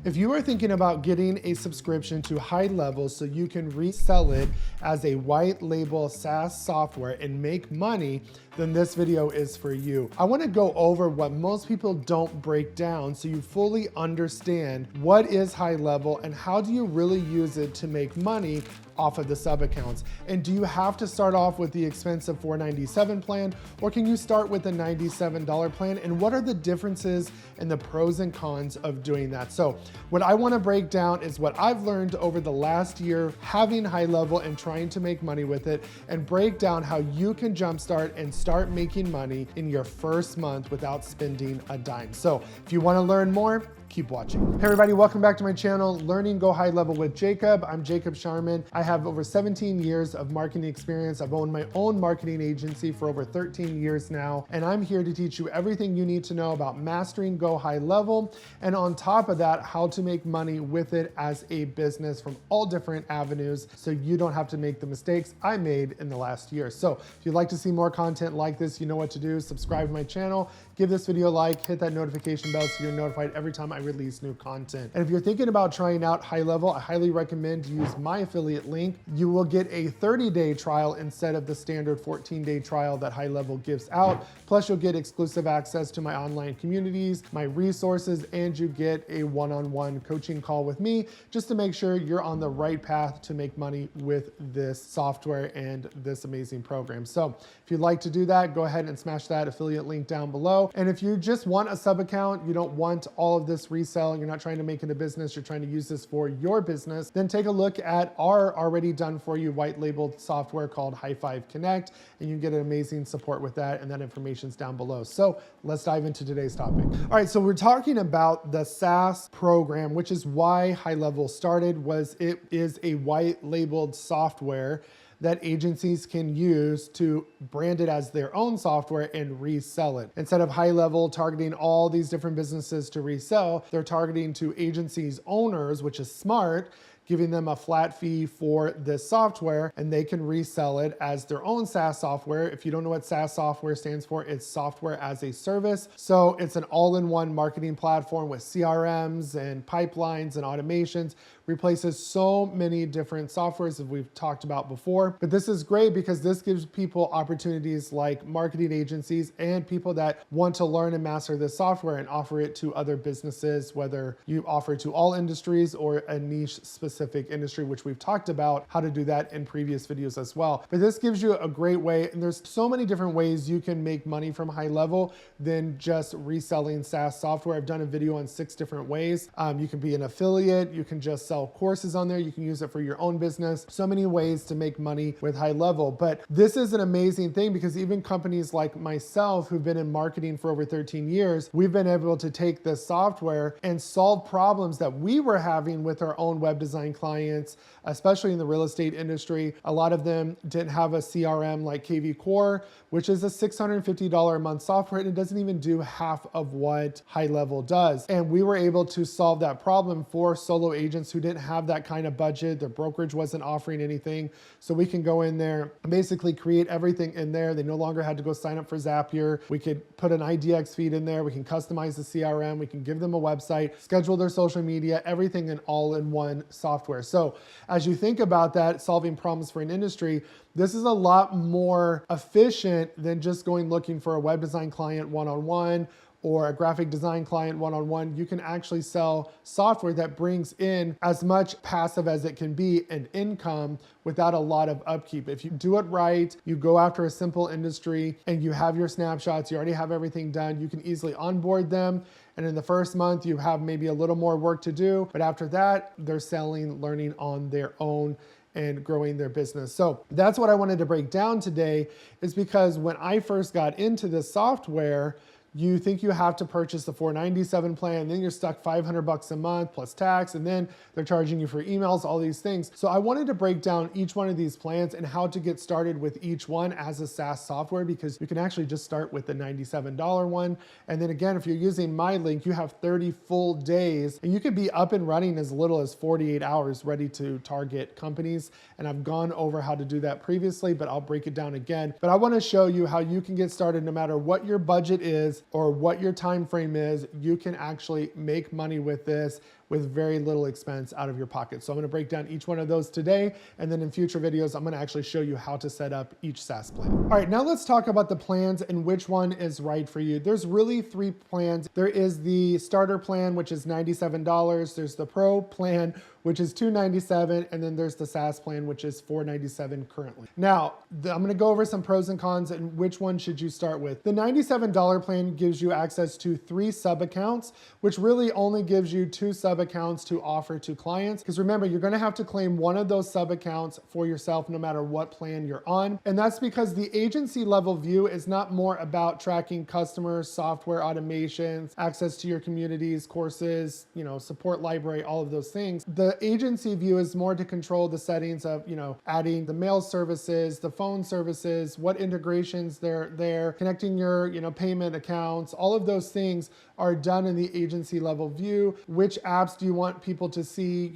If you are thinking about getting a subscription to GoHighLevel so you can resell it as a white label SaaS software and make money, then this video is for you. I want to go over what most people don't break down so you fully understand what is GoHighLevel and how do you really use it to make money off of the sub accounts. And do you have to start off with the expensive $497 plan, or can you start with the $97 plan? And what are the differences and the pros and cons of doing that? So what I want to break down is what I've learned over the last year having GoHighLevel and trying to make money with it, and break down how you can jumpstart and start making money in your first month without spending a dime. So if you want to learn more, keep watching. Hey everybody, welcome back to my channel, Learning GoHighLevel with Jacob. I'm Jacob Sharman. I have over 17 years of marketing experience. I've owned my own marketing agency for over 13 years now, and I'm here to teach you everything you need to know about mastering GoHighLevel, and on top of that, how to make money with it as a business from all different avenues so you don't have to make the mistakes I made in the last year. So if you'd like to see more content like this, you know what to do. Subscribe to my channel, give this video a like, hit that notification bell so you're notified every time I release new content. And if you're thinking about trying out GoHighLevel, I highly recommend you use my affiliate link. You will get a 30-day trial instead of the standard 14-day trial that GoHighLevel gives out. Plus you'll get exclusive access to my online communities, my resources, and you get a one-on-one coaching call with me just to make sure you're on the right path to make money with this software and this amazing program. So if you'd like to do that, go ahead and smash that affiliate link down below. And if you just want a sub account, you don't want all of this resell, you're not trying to make it a business, you're trying to use this for your business, then take a look at our already done for you white labeled software called High5 Connect, and you can get an amazing support with that, and that information's down below. So let's dive into today's topic. All right, so we're talking about the SaaS program, which is why GoHighLevel started. It is a white labeled software that agencies can use to brand it as their own software and resell it. Instead of GoHighLevel targeting all these different businesses to resell, they're targeting to agencies owners, which is smart, giving them a flat fee for this software, and they can resell it as their own SaaS software. If you don't know what SaaS software stands for, it's software as a service. So it's an all-in-one marketing platform with CRMs and pipelines and automations, replaces so many different softwares that we've talked about before. But this is great because this gives people opportunities like marketing agencies and people that want to learn and master this software and offer it to other businesses, whether you offer it to all industries or a niche specific industry, which we've talked about how to do that in previous videos as well. But this gives you a great way, and there's so many different ways you can make money from GoHighLevel than just reselling SaaS software. I've done a video on 6 different ways. You can be an affiliate, you can just sell courses on there, you can use it for your own business. So many ways to make money with GoHighLevel. But this is an amazing thing because even companies like myself who've been in marketing for over 13 years, we've been able to take this software and solve problems that we were having with our own web design clients, especially in the real estate industry. A lot of them didn't have a CRM like KV Core, which is a $650 a month software, and it doesn't even do half of what GoHighLevel does. And we were able to solve that problem for solo agents who didn't have that kind of budget. Their brokerage wasn't offering anything. So we can go in there and basically create everything in there. They no longer had to go sign up for Zapier. We could put an IDX feed in there. We can customize the CRM. We can give them a website, schedule their social media, everything in all-in-one software. So as you think about that, solving problems for an industry, this is a lot more efficient than just going looking for a web design client one-on-one or a graphic design client one-on-one. You can actually sell software that brings in as much passive as it can be and income without a lot of upkeep. If you do it right, you go after a simple industry and you have your snapshots, you already have everything done, you can easily onboard them. And in the first month, you have maybe a little more work to do, but after that, they're selling, learning on their own and growing their business. So that's what I wanted to break down today, is because when I first got into this software, you think you have to purchase the $497 plan, then you're stuck $500 a month plus tax, and then they're charging you for emails, all these things. So I wanted to break down each one of these plans and how to get started with each one as a SaaS software, because you can actually just start with the $97 one. And then again, if you're using my link, you have 30 full days, and you could be up and running as little as 48 hours ready to target companies. And I've gone over how to do that previously, but I'll break it down again. But I wanna show you how you can get started no matter what your budget is or what your time frame is. You can actually make money with this with very little expense out of your pocket. So I'm gonna break down each one of those today, and then in future videos, I'm gonna actually show you how to set up each SaaS plan. All right, now let's talk about the plans and which one is right for you. There's really 3 plans. There is the starter plan, which is $97. There's the pro plan, which is $297, and then there's the SaaS plan, which is $497 currently. Now, I'm gonna go over some pros and cons and which one should you start with. The $97 plan gives you access to 3 sub-accounts, which really only gives you 2 sub-accounts to offer to clients. Because remember, you're gonna have to claim one of those sub-accounts for yourself no matter what plan you're on. And that's because the agency level view is not more about tracking customers, software automations, access to your communities, courses, support library, all of those things. The agency view is more to control the settings of, adding the mail services, the phone services, what integrations they're there, connecting your, payment accounts. All of those things are done in the agency level view. Which apps do you want people to see?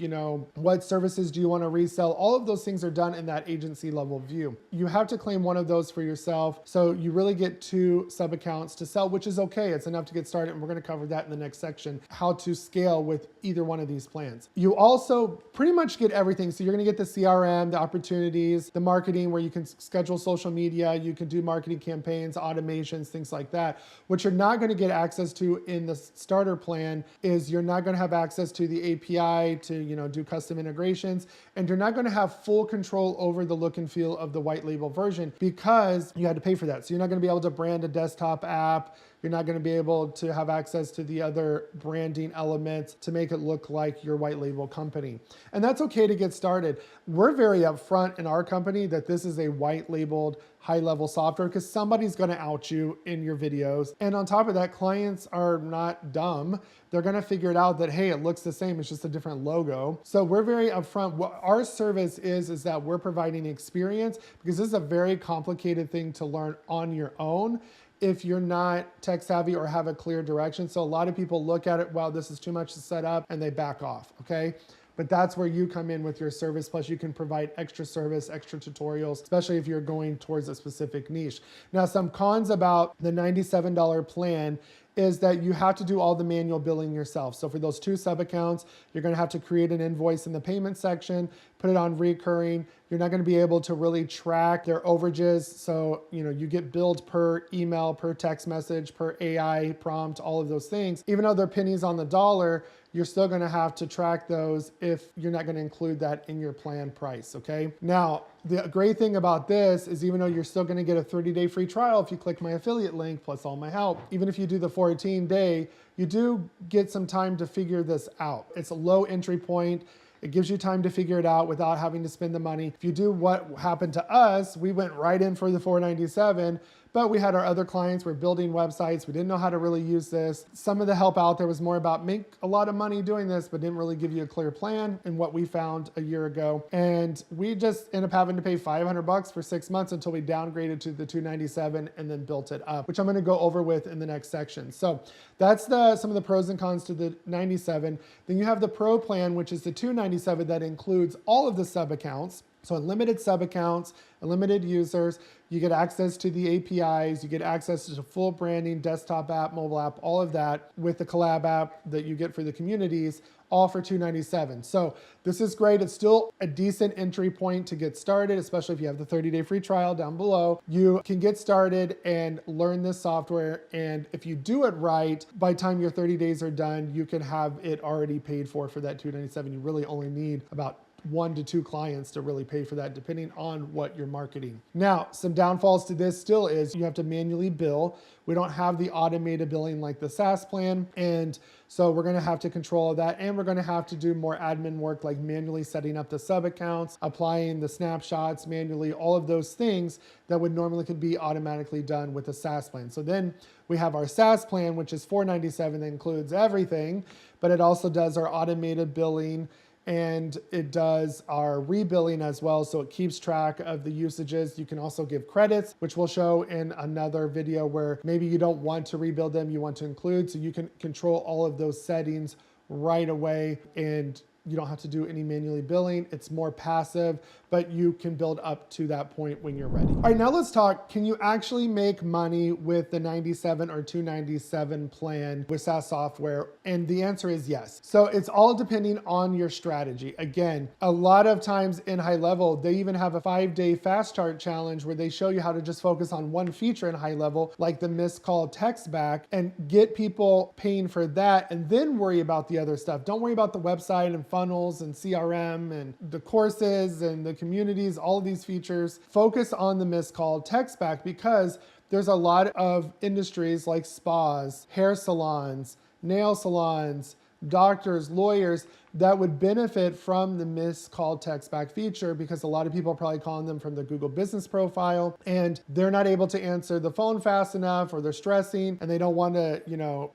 What services do you want to resell? All of those things are done in that agency level view. You have to claim one of those for yourself. So you really get 2 sub accounts to sell, which is okay. It's enough to get started. And we're going to cover that in the next section, how to scale with either one of these plans. You also pretty much get everything. So you're going to get the CRM, the opportunities, the marketing where you can schedule social media, you can do marketing campaigns, automations, things like that. What you're not going to get access to in the starter plan is you're not going to have access to the API to do custom integrations, and you're not going to have full control over the look and feel of the white label version because you had to pay for that. So you're not going to be able to brand a desktop app. You're not going to be able to have access to the other branding elements to make it look like your white label company. And that's okay to get started. We're very upfront in our company that this is a white labeled high-level software because somebody's going to out you in your videos. And on top of that, clients are not dumb. They're going to figure it out that, hey, it looks the same. It's just a different logo. So we're very upfront. What our service is that we're providing experience because this is a very complicated thing to learn on your own if you're not tech savvy or have a clear direction. So a lot of people look at it, wow, this is too much to set up, and they back off, okay? But that's where you come in with your service. Plus you can provide extra service, extra tutorials, especially if you're going towards a specific niche. Now, some cons about the $97 plan is that you have to do all the manual billing yourself. So for those 2 sub accounts, you're gonna have to create an invoice in the payment section, put it on recurring. You're not gonna be able to really track their overages. So, you get billed per email, per text message, per AI prompt, all of those things. Even though they're pennies on the dollar, you're still gonna have to track those if you're not gonna include that in your plan price, okay? Now, the great thing about this is even though you're still gonna get a 30-day free trial if you click my affiliate link plus all my help, even if you do the 14-day, you do get some time to figure this out. It's a low entry point. It gives you time to figure it out without having to spend the money. If you do what happened to us, we went right in for the $497, but we had our other clients, we're building websites. We didn't know how to really use this. Some of the help out there was more about make a lot of money doing this, but didn't really give you a clear plan and what we found a year ago. And we just ended up having to pay $500 for 6 months until we downgraded to the $297 and then built it up, which I'm gonna go over with in the next section. So that's some of the pros and cons to the 97. Then you have the pro plan, which is the $297 that includes all of the sub accounts. So unlimited sub accounts, unlimited users, you get access to the APIs, you get access to full branding, desktop app, mobile app, all of that with the collab app that you get for the communities, all for $297. So this is great. It's still a decent entry point to get started, especially if you have the 30-day free trial down below. You can get started and learn this software. And if you do it right, by the time your 30 days are done, you can have it already paid for that $297. You really only need about 1 to 2 clients to really pay for that, depending on what you're marketing. Now, some downfalls to this still is you have to manually bill. We don't have the automated billing like the SaaS plan. And so we're gonna have to control that. And we're gonna have to do more admin work like manually setting up the sub accounts, applying the snapshots manually, all of those things that would normally could be automatically done with a SaaS plan. So then we have our SaaS plan, which is $497 that includes everything, but it also does our automated billing, and it does our rebilling as well. So it keeps track of the usages. You can also give credits, which we'll show in another video where maybe you don't want to rebuild them, you want to include. So you can control all of those settings right away and You don't have to do any manually billing. It's more passive, but you can build up to that point when you're ready. All right, now let's talk, can you actually make money with the 97 or 297 plan with SaaS software? And the answer is yes. So it's all depending on your strategy. Again, a lot of times in HighLevel, they even have a 5-day fast chart challenge where they show you how to just focus on one feature in HighLevel, like the missed call text back, and get people paying for that, and then worry about the other stuff. Don't worry about the website and funnels and CRM and the courses and the communities, all of these features. Focus on the missed call text back, because there's a lot of industries like spas, hair salons, nail salons, doctors, lawyers that would benefit from the missed call text back feature, because a lot of people are probably calling them from the Google business profile and they're not able to answer the phone fast enough, or they're stressing and they don't want to,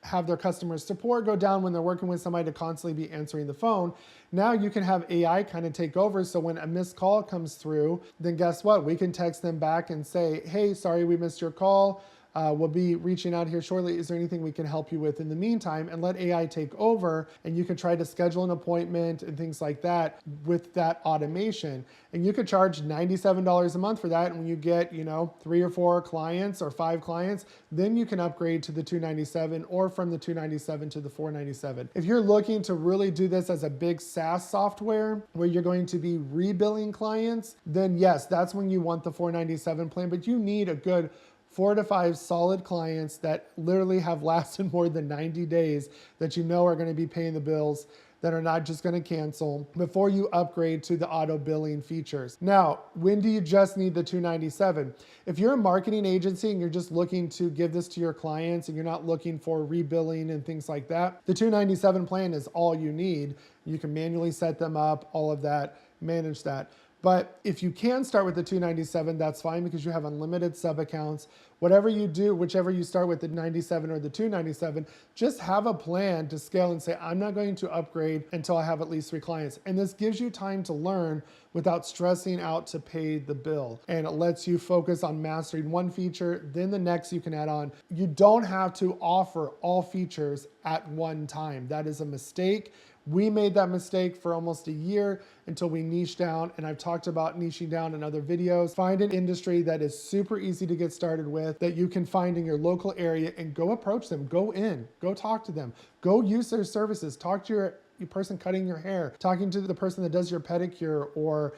have their customer support go down when they're working with somebody to constantly be answering the phone. Now you can have AI kind of take over. So when a missed call comes through, then guess what? We can text them back and say, hey, sorry, we missed your call. We'll be reaching out here shortly. Is there anything we can help you with in the meantime? And let AI take over, and you can try to schedule an appointment and things like that with that automation. And you could charge $97 a month for that. And when you get, 3 or 4 clients or 5 clients, then you can upgrade to the 297, or from the 297 to the 497. If you're looking to really do this as a big SaaS software where you're going to be rebilling clients, then yes, that's when you want the 497 plan, but you need a good 4 to 5 solid clients that literally have lasted more than 90 days that are going to be paying the bills, that are not just going to cancel, before you upgrade to the auto billing features. Now, when do you just need the 297? If you're a marketing agency and you're just looking to give this to your clients and you're not looking for rebilling and things like that, the 297 plan is all you need. You can manually set them up, all of that, manage that. But if you can start with the 297, that's fine, because you have unlimited sub accounts. Whatever you do, whichever you start with, the 97 or the 297, just have a plan to scale and say, I'm not going to upgrade until I have at least 3 clients. And this gives you time to learn without stressing out to pay the bill. And it lets you focus on mastering one feature, then the next you can add on. You don't have to offer all features at one time. That is a mistake. We made that mistake for almost a year until we niched down, and I've talked about niching down in other videos. Find an industry that is super easy to get started with, that you can find in your local area, and go approach them, go talk to them, go use their services, talk to your person cutting your hair, talking to the person that does your pedicure, or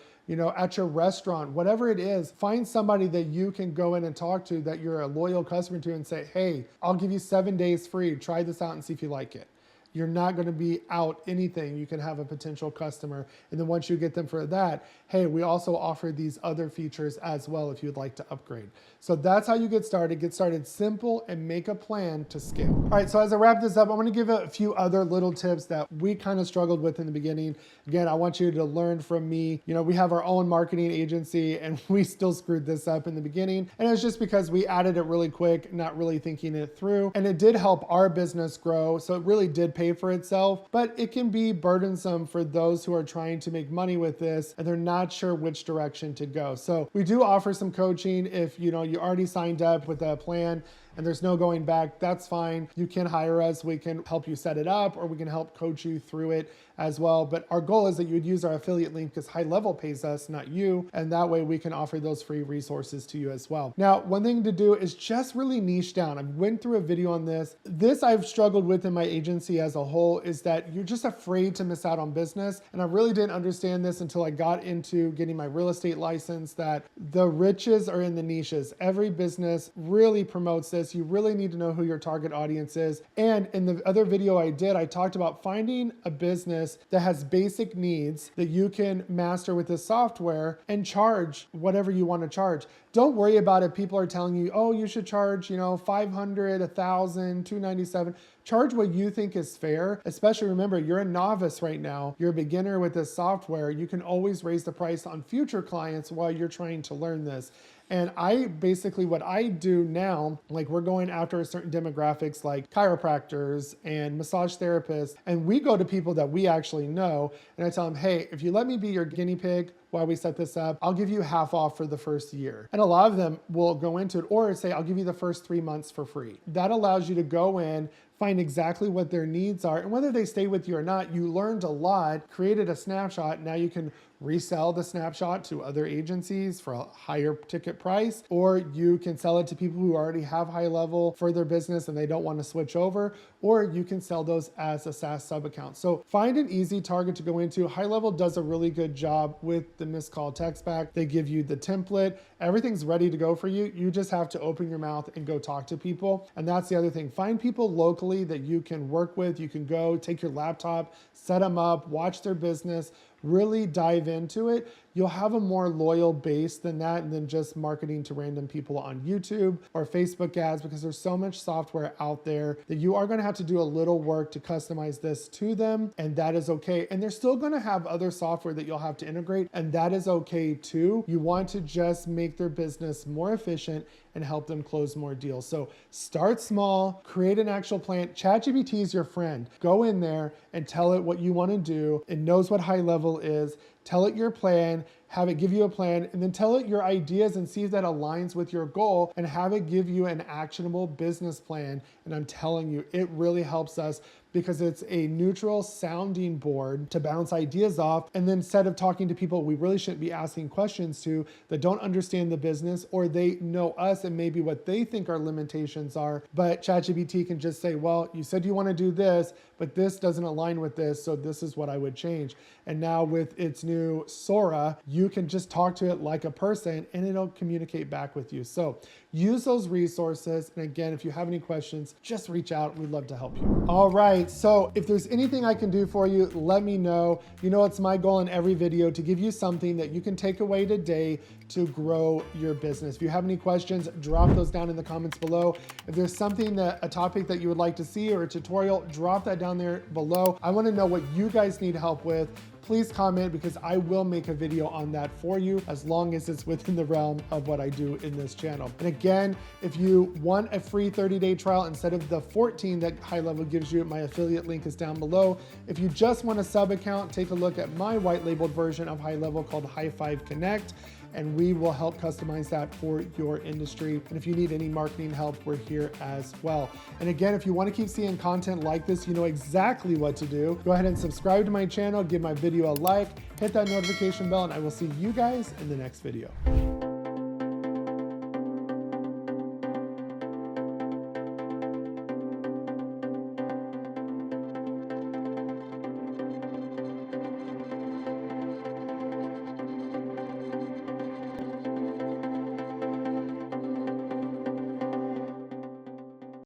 at your restaurant, whatever it is. Find somebody that you can go in and talk to, that you're a loyal customer to, and say, hey, I'll give you 7 days free, try this out and see if you like it. You're not going to be out anything. You can have a potential customer. And then once you get them for that, hey, we also offer these other features as well if you'd like to upgrade. So that's how you get started. Get started simple and make a plan to scale. All right, so as I wrap this up, I'm going to give a few other little tips that we kind of struggled with in the beginning. Again, I want you to learn from me. We have our own marketing agency and we still screwed this up in the beginning. And it's just because we added it really quick, not really thinking it through. And it did help our business grow. So it really did pay for itself, but it can be burdensome for those who are trying to make money with this and they're not sure which direction to go. So we do offer some coaching. If you already signed up with a plan and there's no going back, that's fine. You can hire us. We can help you set it up, or we can help coach you through it as well. But our goal is that you would use our affiliate link, because HighLevel pays us, not you. And that way we can offer those free resources to you as well. Now, one thing to do is just really niche down. I went through a video on this. This I've struggled with in my agency as a whole, is that you're just afraid to miss out on business. And I really didn't understand this until I got into getting my real estate license, that the riches are in the niches. Every business really promotes this. You really need to know who your target audience is. And in the other video I did, I talked about finding a business that has basic needs that you can master with this software and charge whatever you want to charge. Don't worry about it. People are telling you, oh, you should charge, 500, 1,000, 297. Charge what you think is fair. Especially remember, you're a novice right now. You're a beginner with this software. You can always raise the price on future clients while you're trying to learn this. And what I do now, like we're going after certain demographics like chiropractors and massage therapists, and we go to people that we actually know, and I tell them, hey, if you let me be your guinea pig while we set this up, I'll give you half off for the first year. And a lot of them will go into it, or say, I'll give you the first 3 months for free. That allows you to go in, find exactly what their needs are. And whether they stay with you or not, you learned a lot, created a snapshot. Now you can resell the snapshot to other agencies for a higher ticket price, or you can sell it to people who already have high level for their business and they don't want to switch over, or you can sell those as a SaaS sub account. So find an easy target to go into. GoHighLevel does a really good job with the missed call text back. They give you the template. Everything's ready to go for you. You just have to open your mouth and go talk to people. And that's the other thing. Find people locally that you can work with. You can go take your laptop, set them up, watch their business, really dive into it. You'll have a more loyal base than that, and then just marketing to random people on YouTube or Facebook ads, because there's so much software out there that you are going to have to do a little work to customize this to them, and that is okay. And they're still going to have other software that you'll have to integrate, and that is okay too. You want to just make their business more efficient and help them close more deals. So start small, create an actual plan. ChatGPT is your friend. Go in there and tell it what you want to do. It knows what GoHighLevel is. Tell it your plan, have it give you a plan, and then tell it your ideas and see if that aligns with your goal, and have it give you an actionable business plan. And I'm telling you, it really helps us, because it's a neutral sounding board to bounce ideas off. And then instead of talking to people we really shouldn't be asking questions to, that don't understand the business, or they know us and maybe what they think our limitations are, but ChatGPT can just say, well, you said you want to do this, but this doesn't align with this, so this is what I would change. And now with its new Sora, you can just talk to it like a person and it'll communicate back with you. So use those resources. And again, if you have any questions, just reach out. We'd love to help you. All right. So if there's anything I can do for you, let me know. You know, it's my goal in every video to give you something that you can take away today to grow your business. If you have any questions, drop those down in the comments below. If there's something a topic that you would like to see, or a tutorial, drop that down there below. I want to know what you guys need help with. Please comment, because I will make a video on that for you, as long as it's within the realm of what I do in this channel. And again, if you want a free 30-day trial instead of the 14 that GoHighLevel gives you, my affiliate link is down below. If you just want a sub account, take a look at my white labeled version of GoHighLevel called High5 Connect, and we will help customize that for your industry. And if you need any marketing help, we're here as well. And again, if you want to keep seeing content like this, you know exactly what to do. Go ahead and subscribe to my channel, give my video a like, hit that notification bell, and I will see you guys in the next video.